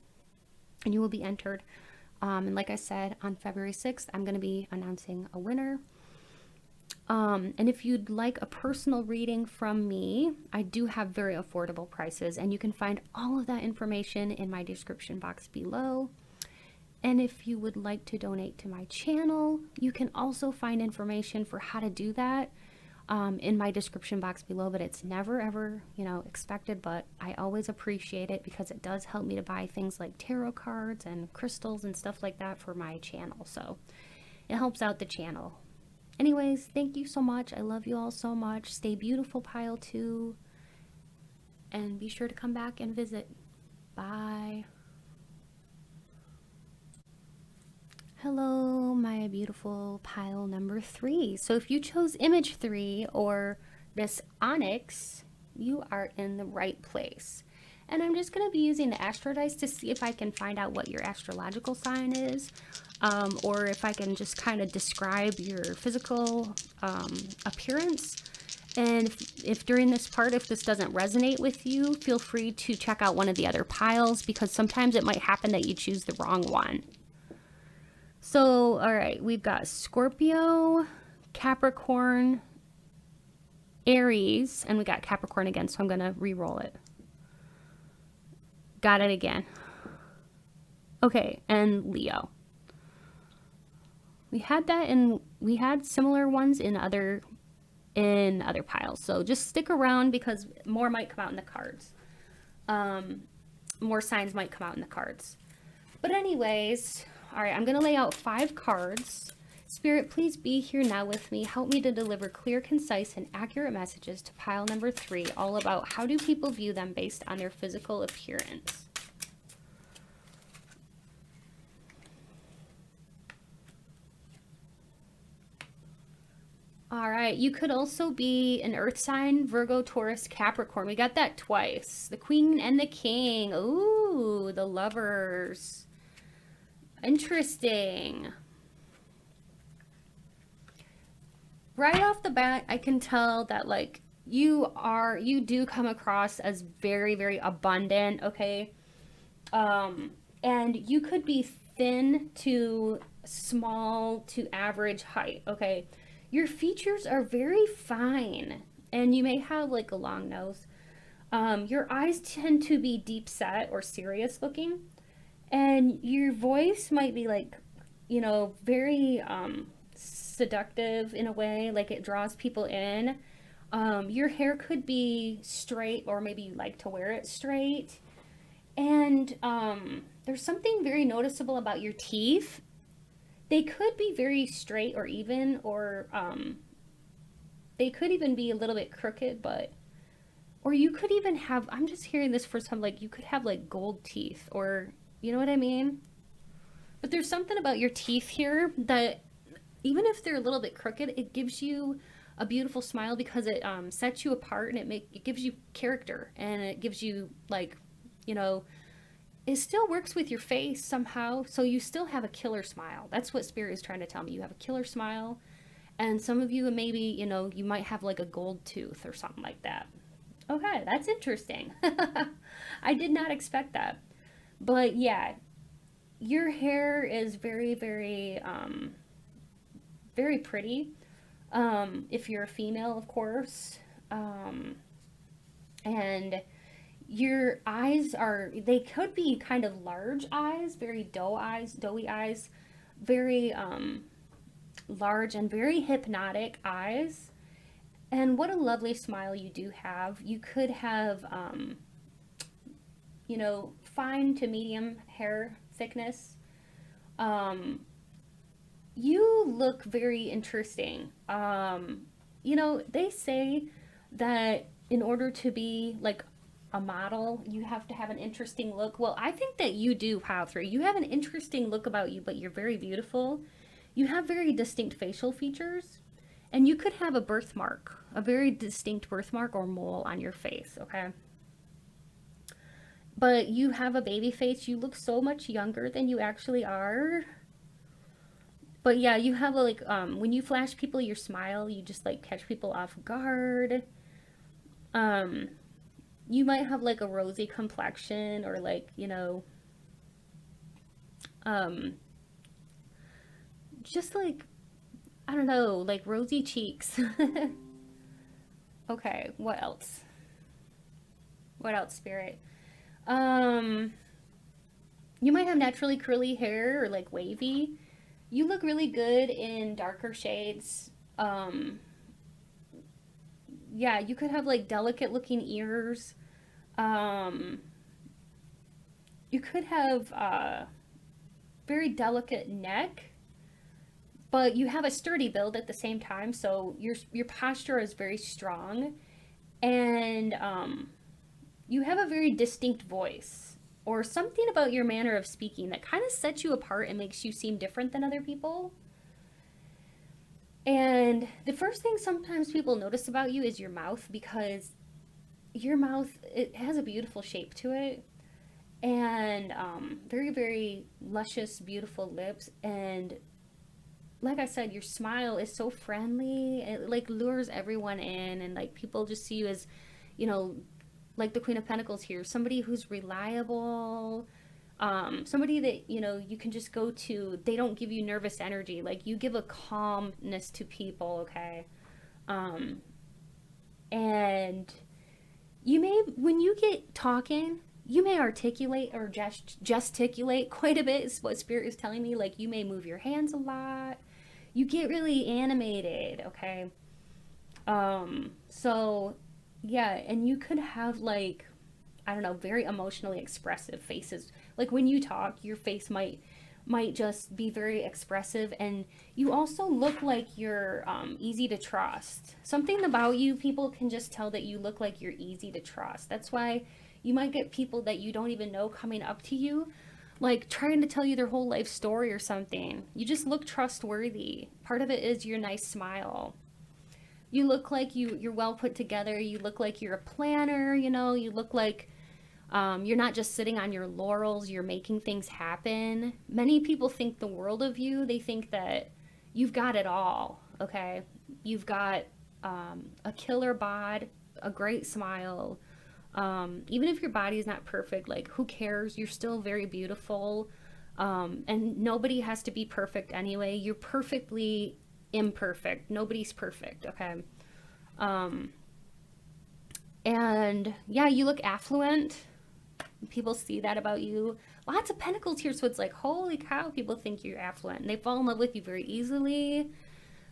and you will be entered. And like I said, on February 6th, I'm going to be announcing a winner. And if you'd like a personal reading from me, I do have very affordable prices, and you can find all of that information in my description box below. And if you would like to donate to my channel, you can also find information for how to do that in my description box below, but it's never ever, expected, but I always appreciate it because it does help me to buy things like tarot cards and crystals and stuff like that for my channel. So it helps out the channel. Anyways, thank you so much. I love you all so much. Stay beautiful, pile 2. And be sure to come back and visit. Bye. Hello, my beautiful pile number 3. So if you chose image 3 or this onyx, you are in the right place. And I'm just going to be using the astro dice to see if I can find out what your astrological sign is, or if I can just kind of describe your physical appearance. And if during this part, if this doesn't resonate with you, feel free to check out one of the other piles, because sometimes it might happen that you choose the wrong one. So, all right, we've got Scorpio, Capricorn, Aries, and we got Capricorn again, so I'm going to re-roll it. Got it again. Okay, and Leo. We had that in, we had similar ones in other piles. So just stick around because more might come out in the cards. More signs might come out in the cards. But anyways, all right, I'm going to lay out 5 cards. Spirit, please be here now with me. Help me to deliver clear, concise, and accurate messages to pile number 3, all about how do people view them based on their physical appearance. All right, you could also be an earth sign, Virgo, Taurus, Capricorn. We got that twice. The Queen and the King. Ooh, the Lovers. Interesting. Right off the bat, I can tell that like you do come across as very, very abundant, okay? And you could be thin to small to average height, okay? Your features are very fine, and you may have like a long nose. Your eyes tend to be deep set or serious looking, and your voice might be like, you know, very seductive in a way, like it draws people in. Your hair could be straight, or maybe you like to wear it straight. And there's something very noticeable about your teeth. They could be very straight or even, or they could even be a little bit crooked, but, or you could even have, I'm just hearing this for some, like you could have like gold teeth, or you know what I mean? But there's something about your teeth here that even if they're a little bit crooked, it gives you a beautiful smile because it sets you apart, and it gives you character, and it gives you like, you know, it still works with your face somehow, so you still have a killer smile. That's what Spirit is trying to tell me. You have a killer smile, and some of you maybe, you know, you might have like a gold tooth or something like that. Okay, that's interesting. I did not expect that. But yeah, your hair is very, very, very pretty. If you're a female, of course. And your eyes are, they could be kind of large eyes, very doughy eyes, very large and very hypnotic eyes. And what a lovely smile you do have. You could have, you know, fine to medium hair thickness. You look very interesting. You know, they say that in order to be like a model, you have to have an interesting look. Well, I think that you do, Pathra. You have an interesting look about you, but you're very beautiful. You have very distinct facial features, and you could have a birthmark, a very distinct birthmark or mole on your face, okay? But you have a baby face. You look so much younger than you actually are. But yeah, you have a, like, when you flash people your smile, you just like catch people off guard. You might have like a rosy complexion, or like, you know, just like, I don't know, like rosy cheeks. Okay, what else? What else, Spirit? You might have naturally curly hair or like wavy. You look really good in darker shades. Yeah, you could have like delicate looking ears. You could have very delicate neck, but you have a sturdy build at the same time, so your posture is very strong, and you have a very distinct voice, or something about your manner of speaking that kind of sets you apart and makes you seem different than other people. And the first thing sometimes people notice about you is your mouth, because your mouth, it has a beautiful shape to it, and very, very luscious, beautiful lips. And like I said, your smile is so friendly. It like lures everyone in, and like people just see you as, you know, like the Queen of Pentacles here, somebody who's reliable, somebody that, you know, you can just go to. They don't give you nervous energy. Like, you give a calmness to people, okay? And you may, when you get talking, you may articulate or gesticulate quite a bit, is what Spirit is telling me. Like, you may move your hands a lot. You get really animated, okay? So, yeah, and you could have, like, I don't know, very emotionally expressive faces. Like when you talk, your face might just be very expressive, and you also look like you're easy to trust. Something about you, people can just tell that you look like you're easy to trust. That's why you might get people that you don't even know coming up to you, like trying to tell you their whole life story or something. You just look trustworthy. Part of it is your nice smile. You look like you're well put together. You look like you're a planner, you know. You look like you're not just sitting on your laurels, you're making things happen. Many people think the world of you. They think that you've got it all, okay? You've got a killer bod, a great smile. Even if your body is not perfect, like who cares? You're still very beautiful. And nobody has to be perfect anyway. You're perfectly imperfect. Nobody's perfect, okay? And yeah, you look affluent. People see that about you. Lots of pentacles here, so it's like, holy cow, people think you're affluent. And they fall in love with you very easily.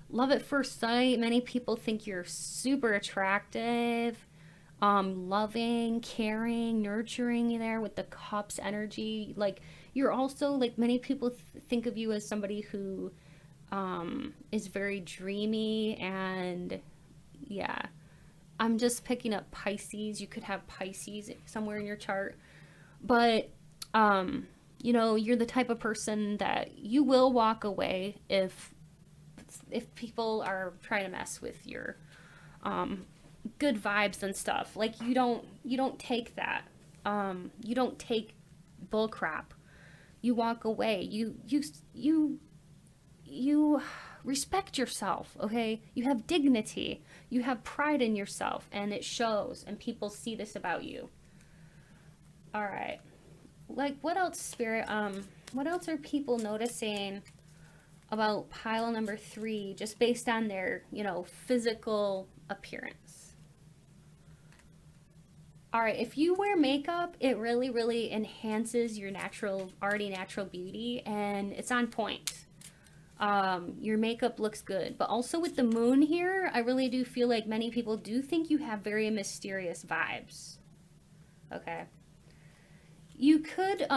Love at first sight. Many people think you're super attractive, loving, caring, nurturing there with the cups energy. Like, you're also, like, many people think of you as somebody who is very dreamy, and yeah. I'm just picking up Pisces. You could have Pisces somewhere in your chart. But, you know, you're the type of person that you will walk away if people are trying to mess with your good vibes and stuff. Like, you don't take that. You don't take bull crap. You walk away. You respect yourself, okay? You have dignity. You have pride in yourself, and it shows, and people see this about you. All right. Like, what else, Spirit? What else are people noticing about pile number 3, just based on their, you know, physical appearance? All right, if you wear makeup, it really, really enhances your already natural beauty, and it's on point. Your makeup looks good. But also with the moon here, I really do feel like many people do think you have very mysterious vibes. Okay. You could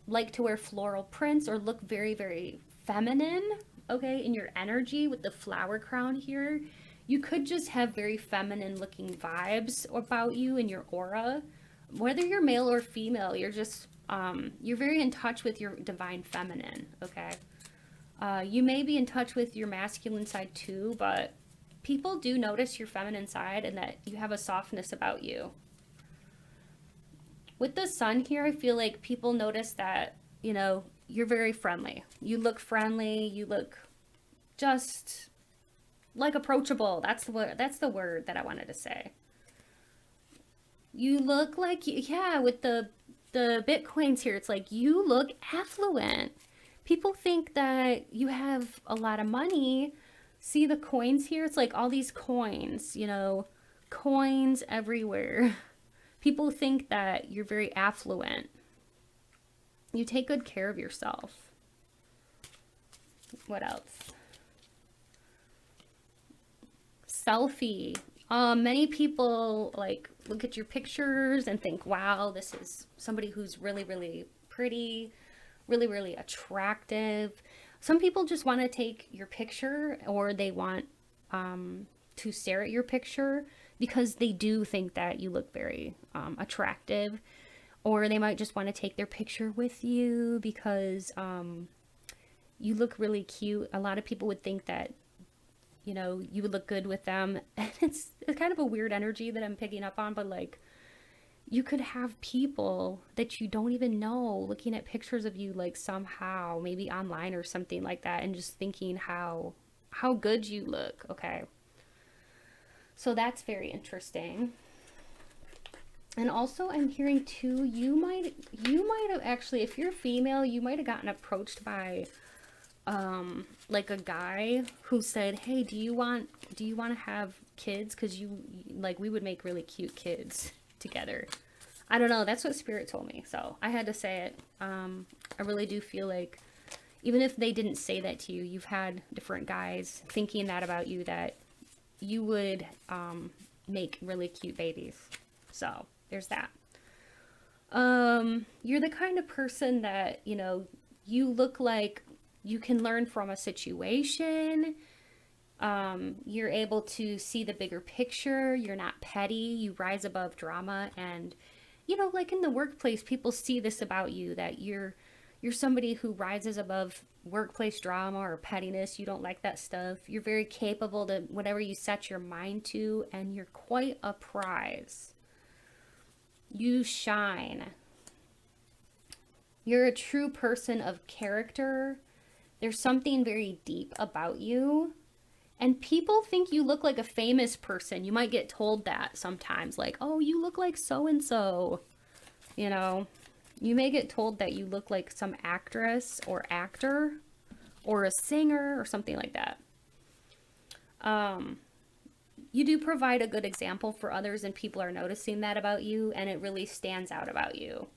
like to wear floral prints or look very, very feminine, okay, in your energy with the flower crown here. You could just have very feminine looking vibes about you in your aura. Whether you're male or female, you're just, you're very in touch with your divine feminine, okay? You may be in touch with your masculine side too, but people do notice your feminine side and that you have a softness about you. With the sun here, I feel like people notice that, you know, you're very friendly. You look friendly. You look just like approachable. That's the word that I wanted to say. You look like, yeah, with the Bitcoins here, it's like you look affluent. People think that you have a lot of money. See the coins here? It's like all these coins, you know, coins everywhere. People think that you're very affluent. You take good care of yourself. What else? Selfie. Many people like look at your pictures and think, wow, this is somebody who's really, really pretty, really, really attractive. Some people just want to take your picture, or they want to stare at your picture because they do think that you look very attractive, or they might just want to take their picture with you because you look really cute. A lot of people would think that, you know, you would look good with them. And it's kind of a weird energy that I'm picking up on, but like, you could have people that you don't even know looking at pictures of you, like somehow, maybe online or something like that, and just thinking how good you look, okay? So that's very interesting. And also I'm hearing too, you might have actually, if you're female, you might have gotten approached by like a guy who said, hey, do you want to have kids? Because you, like, we would make really cute kids together. I don't know, that's what Spirit told me, so I had to say it. I really do feel like even if they didn't say that to you, you've had different guys thinking that about you, that you would make really cute babies. So there's that. You're the kind of person that, you know, you look like you can learn from a situation. You're able to see the bigger picture. You're not petty. You rise above drama. And, you know, like in the workplace, people see this about you, that you're somebody who rises above workplace drama or pettiness. You don't like that stuff. You're very capable to whatever you set your mind to, and you're quite a prize. You shine. You're a true person of character. There's something very deep about you. And people think you look like a famous person. You might get told that sometimes, like, oh, you look like so-and-so. You know, you may get told that you look like some actress or actor or a singer or something like that. You do provide a good example for others, and people are noticing that about you, and it really stands out about you.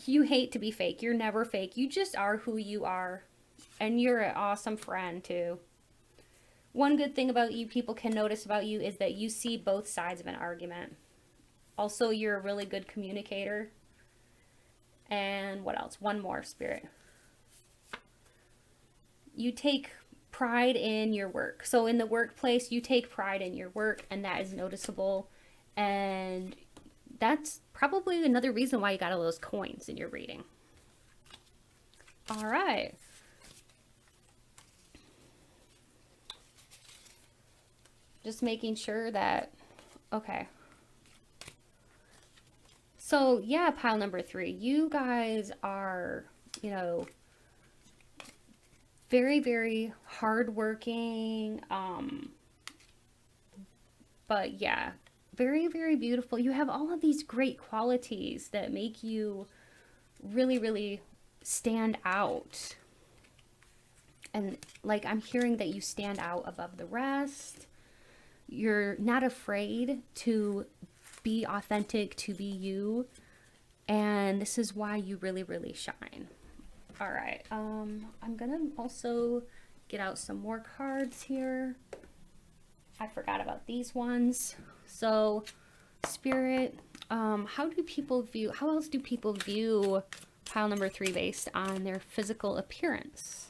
You hate to be fake. You're never fake. You just are who you are, and you're an awesome friend too. One good thing about you people can notice about you is that you see both sides of an argument. Also, you're a really good communicator. And what else? One more, Spirit. You take pride in your work. So in the workplace, you take pride in your work, and that is noticeable. And that's probably another reason why you got all those coins in your reading. All right. Just making sure that, okay. So yeah, pile number 3, you guys are, you know, very, very hardworking. But yeah, very, very beautiful. You have all of these great qualities that make you really, really stand out. And like, I'm hearing that you stand out above the rest. You're not afraid to be authentic, to be you. And this is why you really, really shine. All right. I'm going to also get out some more cards here. I forgot about these ones. So, Spirit, how else do people view pile number 3 based on their physical appearance?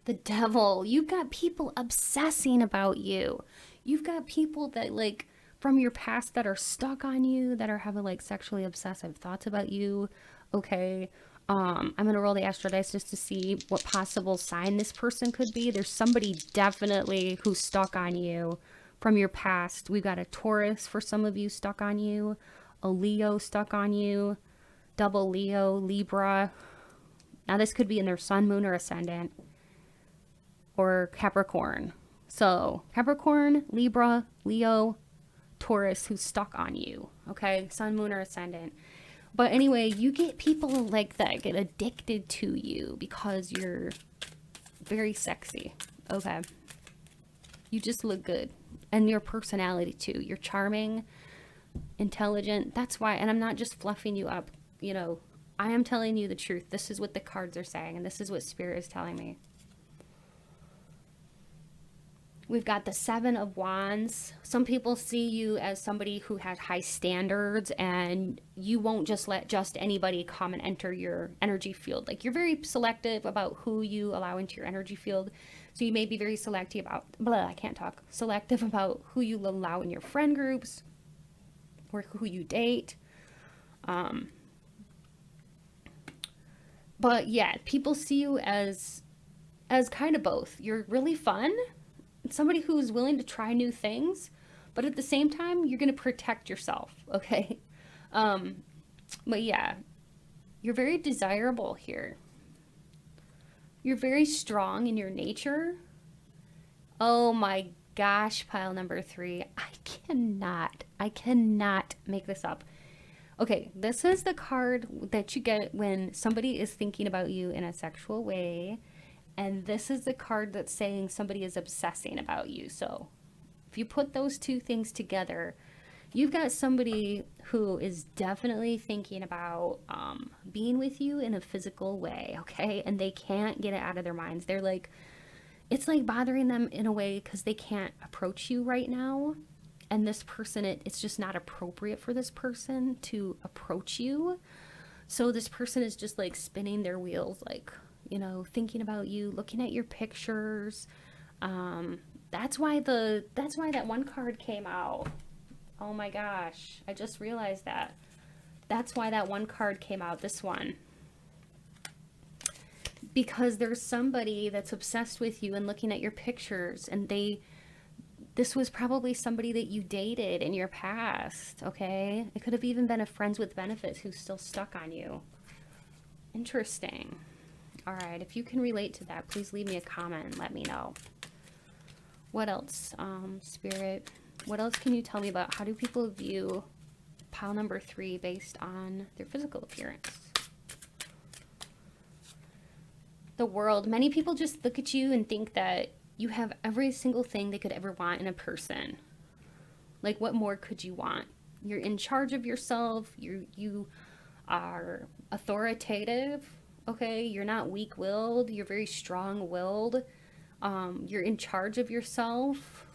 The Devil. You've got people obsessing about you. You've got people that, like, from your past that are stuck on you, that are having, like, sexually obsessive thoughts about you. Okay. I'm going to roll the astro dice just to see what possible sign this person could be. There's somebody definitely who's stuck on you from your past. We've got a Taurus for some of you stuck on you. A Leo stuck on you. Double Leo, Libra. Now, this could be in their sun, moon, or ascendant. Or Capricorn. So Capricorn, Libra, Leo, Taurus who's stuck on you. Okay, sun, moon, or ascendant. But anyway, you get people like that get addicted to you because you're very sexy. Okay, you just look good, and your personality too. You're charming, intelligent. That's why. And I'm not just fluffing you up. You know, I am telling you the truth. This is what the cards are saying, and this is what Spirit is telling me. We've got the 7 of Wands. Some people see you as somebody who has high standards, and you won't just let just anybody come and enter your energy field. Like, you're very selective about who you allow into your energy field. So you may be very selective about, selective about who you allow in your friend groups or who you date. But yeah, people see you as kind of both. You're really fun. Somebody who's willing to try new things, but at the same time, you're going to protect yourself, okay? But yeah, you're very desirable here. You're very strong in your nature. Oh my gosh, pile number 3. I cannot make this up. Okay, this is the card that you get when somebody is thinking about you in a sexual way. And this is the card that's saying somebody is obsessing about you. So if you put those two things together, you've got somebody who is definitely thinking about being with you in a physical way, okay? And they can't get it out of their minds. They're like, it's like bothering them in a way because they can't approach you right now. And this person, it's just not appropriate for this person to approach you. So this person is just like spinning their wheels, like, you know, thinking about you, looking at your pictures. That's why that one card came out. Oh my gosh, I just realized that. That's why that one card came out, this one. Because there's somebody that's obsessed with you and looking at your pictures, and this was probably somebody that you dated in your past, okay? It could have even been a friends with benefits who's still stuck on you. Interesting. All right, if you can relate to that, please leave me a comment and let me know. What else, Spirit? What else can you tell me about how do people view pile number 3 based on their physical appearance? The world. Many people just look at you and think that you have every single thing they could ever want in a person. Like, what more could you want? You're in charge of yourself. You are authoritative, okay? You're not weak-willed. You're very strong-willed. You're in charge of yourself.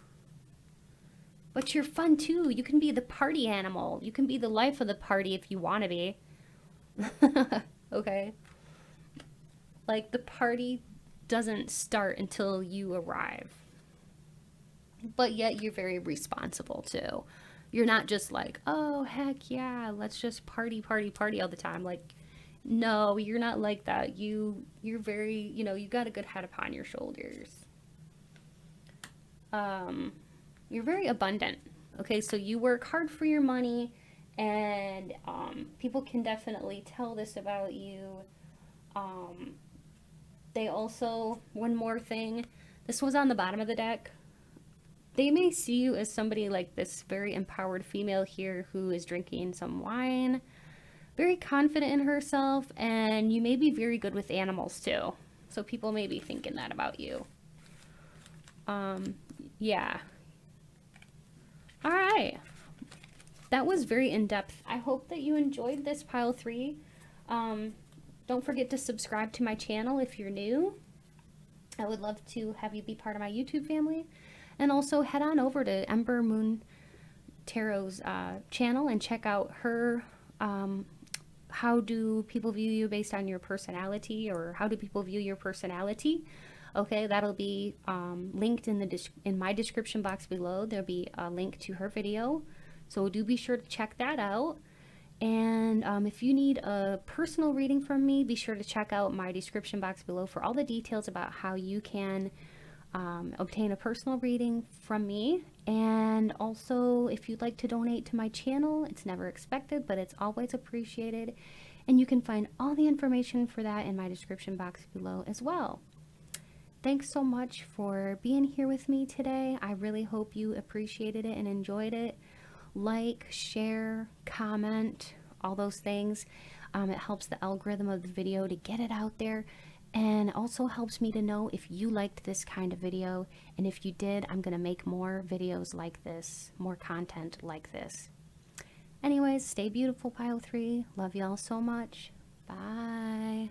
But you're fun, too. You can be the party animal. You can be the life of the party if you want to be. Okay? Like, the party doesn't start until you arrive. But yet you're very responsible too. You're not just like, oh heck yeah, let's just party all the time. Like, no, you're not like that. You're very, you know, you got a good head upon your shoulders. You're very abundant. Okay, so you work hard for your money, and people can definitely tell this about you. They also, one more thing, this was on the bottom of the deck. They may see you as somebody like this very empowered female here who is drinking some wine, very confident in herself, and you may be very good with animals too. So people may be thinking that about you. Yeah. All right. That was very in-depth. I hope that you enjoyed this pile 3. Don't forget to subscribe to my channel if you're new. I would love to have you be part of my YouTube family. And also head on over to Ember Moon Tarot's channel and check out her how do people view you based on your personality, or how do people view your personality. Okay, that'll be linked in my description box below. There'll be a link to her video. So do be sure to check that out. And if you need a personal reading from me, be sure to check out my description box below for all the details about how you can obtain a personal reading from me. And also, if you'd like to donate to my channel, it's never expected, but it's always appreciated. And you can find all the information for that in my description box below as well. Thanks so much for being here with me today. I really hope you appreciated it and enjoyed it. Like, share, comment, all those things. It helps the algorithm of the video to get it out there, and also helps me to know if you liked this kind of video, and if you did, I'm gonna make more videos like this, more content like this. Anyways, stay beautiful, pile 3. Love y'all so much. Bye.